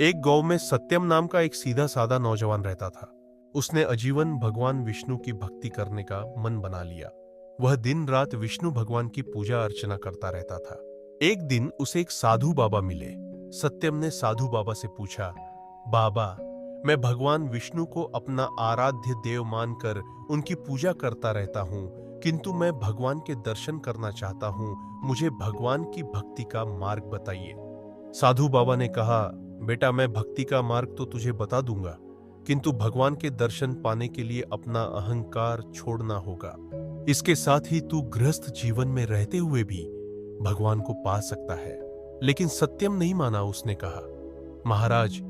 एक गांव में सत्यम नाम का एक सीधा साधा नौजवान रहता था। उसने आजीवन भगवान विष्णु की भक्ति करने का मन बना लिया। वह दिन रात विष्णु भगवान की पूजा अर्चना करता रहता था। एक दिन उसे एक साधु बाबा मिले। सत्यम ने साधु बाबा से पूछा, बाबा, मैं भगवान विष्णु को अपना आराध्य देव मानकर उनकी पूजा करता रहता हूँ, किंतु मैं भगवान के दर्शन करना चाहता हूँ। मुझे भगवान की भक्ति का मार्ग बताइए। साधु बाबा ने कहा, बेटा, मैं भक्ति का मार्ग तो तुझे बता दूंगा, किंतु भगवान के दर्शन पाने के लिए अपना अहंकार छोड़ना होगा। इसके साथ ही तू गृहस्थ जीवन में रहते हुए भी भगवान को पा सकता है। लेकिन सत्यम नहीं माना। उसने कहा, महाराज,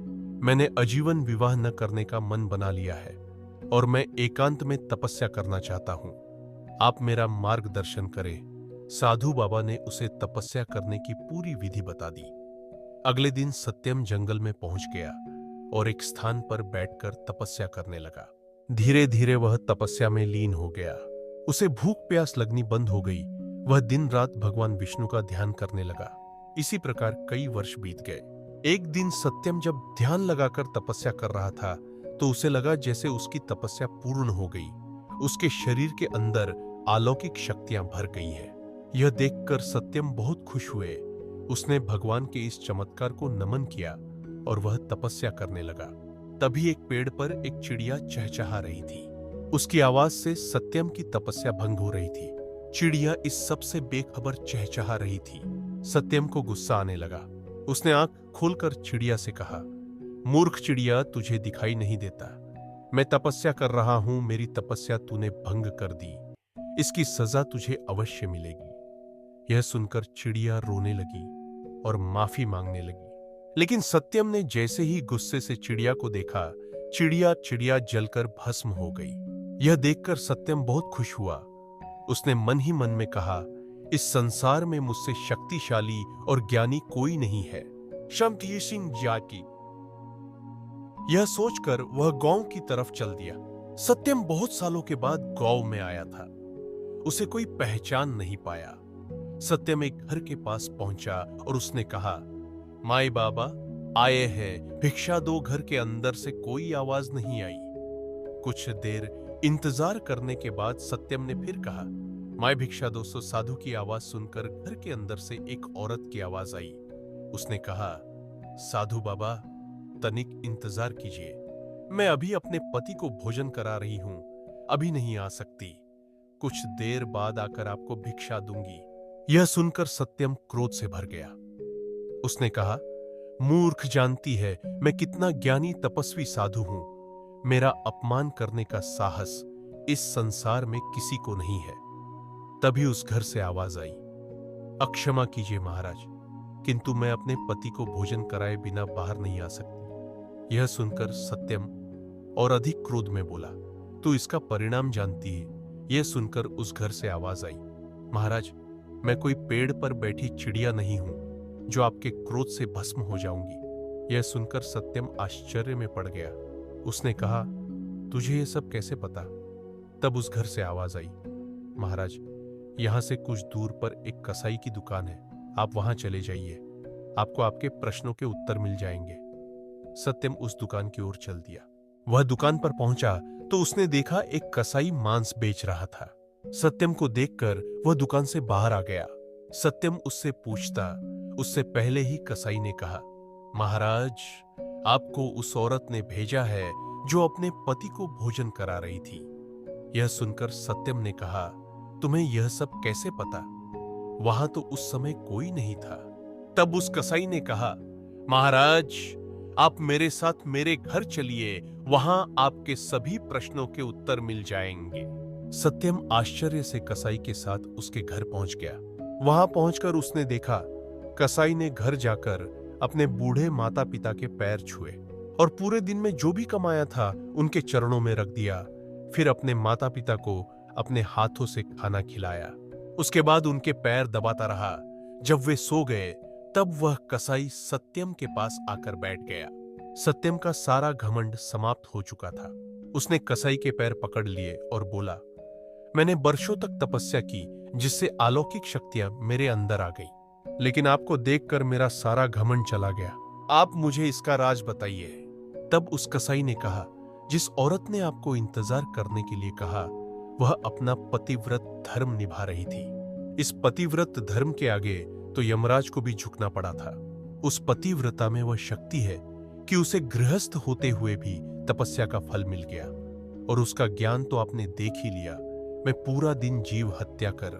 मैंने आजीवन विवाह न करने का मन बना लिया है और मैं एकांत में तपस्या करना चाहता हूं। आप मेरा मार्गदर्शन करें। साधु बाबा ने उसे तपस्या करने की पूरी विधि बता दी। अगले दिन सत्यम जंगल में पहुंच गया और एक स्थान पर बैठकर तपस्या करने लगा। धीरे धीरे वह तपस्या में लीन हो गया। उसे भूख प्यास लगनी बंद हो गई। वह दिन रात भगवान विष्णु का ध्यान करने लगा। इसी प्रकार कई वर्ष बीत गए। एक दिन सत्यम जब ध्यान लगाकर तपस्या कर रहा था तो उसे लगा जैसे उसकी तपस्या पूर्ण हो गई। उसके शरीर के अंदर अलौकिक शक्तियां भर गई हैं। यह देखकर सत्यम बहुत खुश हुए। उसने भगवान के इस चमत्कार को नमन किया और वह तपस्या करने लगा। तभी एक पेड़ पर एक चिड़िया चहचहा रही थी। उसकी आवाज से सत्यम की तपस्या भंग हो रही थी। चिड़िया इस सब से बेखबर चहचहा रही थी। सत्यम को गुस्सा आने लगा। उसने आंख खोलकर चिड़िया से कहा, मूर्ख चिड़िया, तुझे दिखाई नहीं देता? मैं तपस्या कर रहा हूं। मेरी तपस्या तूने भंग कर दी। इसकी सजा तुझे अवश्य मिलेगी। यह सुनकर चिड़िया रोने लगी और माफी मांगने लगी। लेकिन सत्यम ने जैसे ही गुस्से से चिड़िया को देखा, चिड़िया जलकर भस्म हो गई। यह देखकर सत्यम बहुत खुश हुआ। उसने मन ही मन में कहा, इस संसार में मुझसे शक्तिशाली और ज्ञानी कोई नहीं है। शम्ति सिंह जाकी। यह सोचकर वह गांव की तरफ चल दिया। सत्यम बहुत सालों के बाद गांव में आया था। उसे कोई पहचान नहीं पाया। सत्यम एक घर के पास पहुंचा और उसने कहा, माई बाबा आए हैं, भिक्षा दो। घर के अंदर से कोई आवाज नहीं आई। कुछ देर इंतजार करने के बाद सत्यम ने फिर कहा, माई भिक्षा दो। साधु की आवाज सुनकर घर के अंदर से एक औरत की आवाज आई। उसने कहा, साधु बाबा, तनिक इंतजार कीजिए। मैं अभी अपने पति को भोजन करा रही हूं, अभी नहीं आ सकती। कुछ देर बाद आकर आपको भिक्षा दूंगी। यह सुनकर सत्यम क्रोध से भर गया। उसने कहा, मूर्ख, जानती है मैं कितना ज्ञानी तपस्वी साधु हूं। मेरा अपमान करने का साहस इस संसार में किसी को नहीं है। तभी उस घर से आवाज आई, अक्षमा कीजिए महाराज, किंतु मैं अपने पति को भोजन कराए बिना बाहर नहीं आ सकती। यह सुनकर सत्यम और अधिक क्रोध में बोला, तू इसका परिणाम जानती है। यह सुनकर उस घर से आवाज आई, महाराज, मैं कोई पेड़ पर बैठी चिड़िया नहीं हूं जो आपके क्रोध से भस्म हो जाऊंगी। यह सुनकर सत्यम आश्चर्य में पड़ गया। उसने कहा, तुझे यह सब कैसे पता? तब उस घर से आवाज आई, महाराज, यहां से कुछ दूर पर एक कसाई की दुकान है। आप वहां चले जाइए, आपको आपके प्रश्नों के उत्तर मिल जाएंगे। सत्यम उस दुकान की ओर चल दिया। वह दुकान पर पहुंचा तो उसने देखा एक कसाई मांस बेच रहा था। सत्यम को देखकर वह दुकान से बाहर आ गया। सत्यम उससे पूछता, उससे पहले ही कसाई ने कहा, महाराज, आपको उस औरत ने भेजा है जो अपने पति को भोजन करा रही थी। यह सुनकर सत्यम ने कहा, तुम्हें यह सब कैसे पता? वहां तो उस समय कोई नहीं था। तब उस कसाई ने कहा, महाराज, आप मेरे साथ मेरे घर चलिए, वहां आपके सभी प्रश्नों के उत्तर मिल जाएंगे। सत्यम आश्चर्य से कसाई के साथ उसके घर पहुंच गया। वहां पहुंचकर उसने देखा, कसाई ने घर जाकर अपने बूढ़े माता पिता के पैर छुए और पूरे दिन में जो भी कमाया था उनके चरणों में रख दिया। फिर अपने माता पिता को अपने हाथों से खाना खिलाया। उसके बाद उनके पैर दबाता रहा। जब वे सो गए तब वह कसाई सत्यम के पास आकर बैठ गया। सत्यम का सारा घमंड समाप्त हो चुका था। उसने कसाई के पैर पकड़ लिए और बोला, मैंने वर्षों तक तपस्या की जिससे अलौकिक शक्तियां मेरे अंदर आ गई, लेकिन आपको देखकर मेरा सारा घमंड चला गया। आप मुझे इसका राज बताइए। तब उस कसाई ने कहा, जिस औरत ने आपको इंतजार करने के लिए कहा वह अपना पतिव्रत धर्म निभा रही थी। इस पतिव्रत धर्म के आगे तो यमराज को भी झुकना पड़ा था। उस पतिव्रता में वह शक्ति है कि उसे गृहस्थ होते हुए भी तपस्या का फल मिल गया। और उसका ज्ञान तो आपने देख ही लिया। मैं पूरा दिन जीव हत्या कर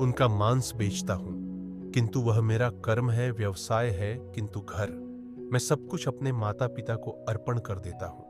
उनका मांस बेचता हूं, किंतु वह मेरा कर्म है, व्यवसाय है। किंतु घर, मैं सब कुछ अपने माता पिता को अर्पण कर देता हूं।